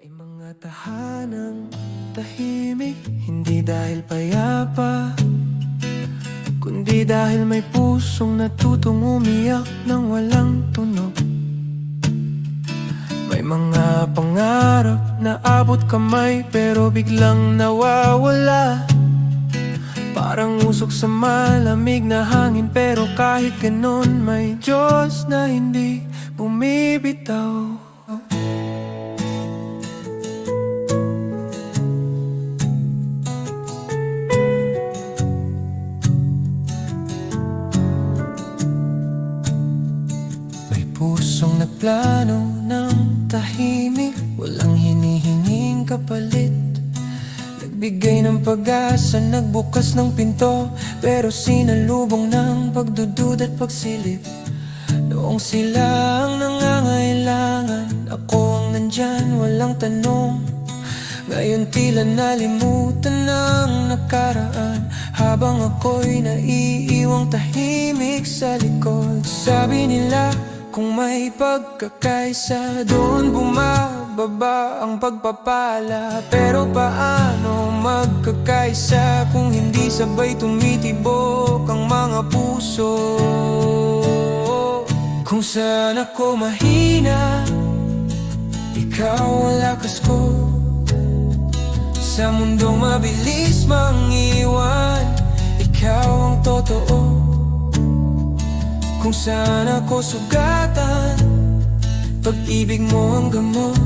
May mga tahanang tahimik, hindi dahil payapa, kundi dahil may pusong natutong umiyak ng walang tunog. May mga pangarap na abot kamay pero biglang nawawala, parang usok sa malamig na hangin. Pero kahit ganon, may Diyos na hindi bumibitaw. May pusong nagplano ng tahimik, walang hinihinging kapalit. Nagbigay ng pag-asa, nagbukas ng pinto, pero sinalubong ng pagdudud at pagsilip. Noong sila ang nangangailangan, ako ang nandyan, walang tanong. Ngayon tila nalimutan ng nakaraan, habang ako'y naiiwang tahimik sa likod. Sabi nila kung may pagkakaisa, doon bumababa ang pagpapala. Pero paano magkakaisa kung hindi sabay tumitibok ang mga puso? Kung saan ako mahina, ikaw ang lakas ko. Sa mundong mabilis mangiwan, ikaw ang totoo. Kung saan ako sugatan, pag-ibig mo ang gamot.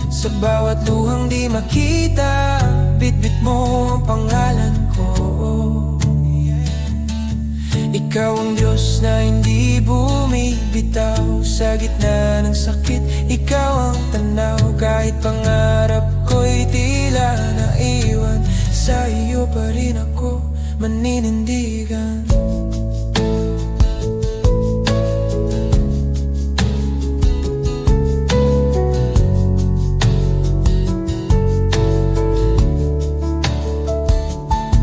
Sa bawat luhang di makita, bitbit mo ang pangalan ko. Ikaw ang Diyos na hindi bumibitaw. Sa gitna ng sakit, ikaw ang tanaw. Kahit pangarap ko'y tila naiwan, sa iyo pa rin ako maninindigan.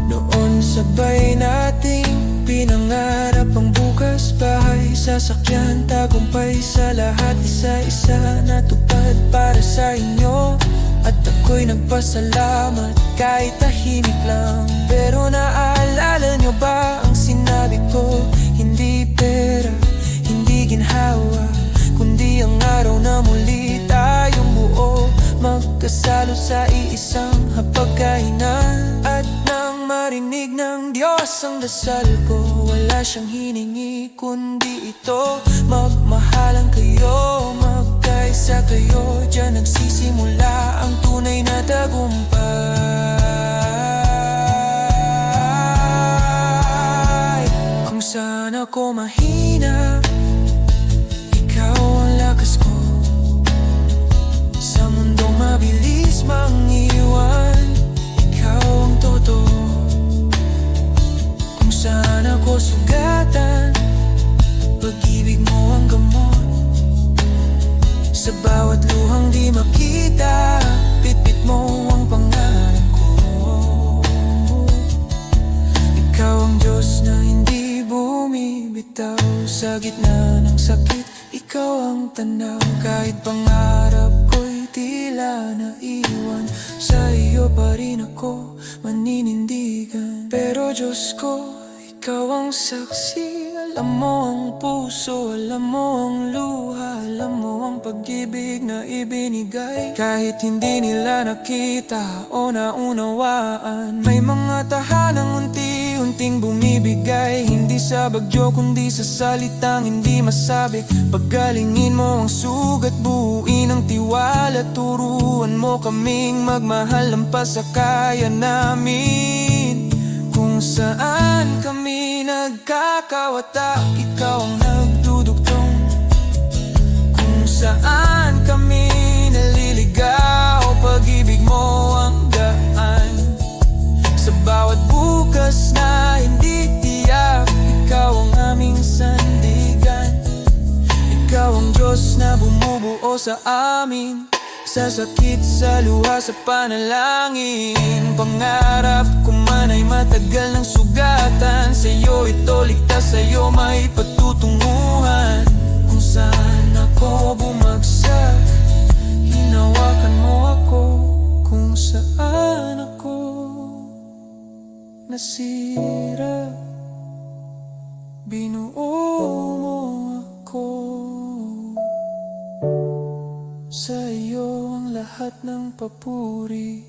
Noon sabay nating pinangarap ang bukas, bahay, sasakyan, tagumpay sa lahat. Isa-isa natupad para sa inyo, at ako'y nagpasalamat kahit tahimik lang. Pero naalala nyo ba ang sinabi ko? Hindi pera, hindi ginhawa, kundi ang araw na muli tayong buo, magkasalo sa iisang hapagkainan. At nang marinig ng Diyos ang dasal ko, wala siyang hiningi kundi ito: magmahalan kayo, magkaisa kayo. Diyan nagsisimula ang tunay na tagumpay. Kung saan ako mahina, ikaw ang lakas ko. Sa mundong mabilis mangiwan, ikaw ang totoo. Kung saan ako sugatan, pag-ibig mo ang gamot. Sa bawat luhang di makita, bitbit mo ang pangalan ko. Ikaw ang Diyos na hindi bumibitaw. Sa gitna ng sakit, ikaw ang tanaw. Kahit pangarap ko'y tila naiwan, sa iyo pa rin ako maninindigan. Pero Diyos ko, ikaw ang saksi. Alam mo ang puso, alam mo ang luha, alam mo ang pag-ibig na ibinigay. Kahit hindi nila nakita o naunawaan, may mga tahanang unti-unting bumibigay. Hindi sa bagyo kundi sa salitang hindi masabi. Paggalingin mo ang sugat, buuin ang tiwala. Turuan mo kaming magmahal lampas sa kaya namin. Kung saan kami nagkakawatak, ikaw ang nagdudugtong. Kung saan kami naliligaw, pag-ibig mo ang daan. Sa bawat bukas na hindi tiyak, ikaw ang aming sandigan. Ikaw ang Diyos na bumubuo sa amin, sa sakit, sa luha, sa panalangin. Pangarap ko man ay matagal ng sugatan, sa'yo ito ligtas, sa'yo may patutunguhan. Kung saan ako bumagsak, hinawa nasira. Binuo mo ako, sa iyo ang lahat ng papuri.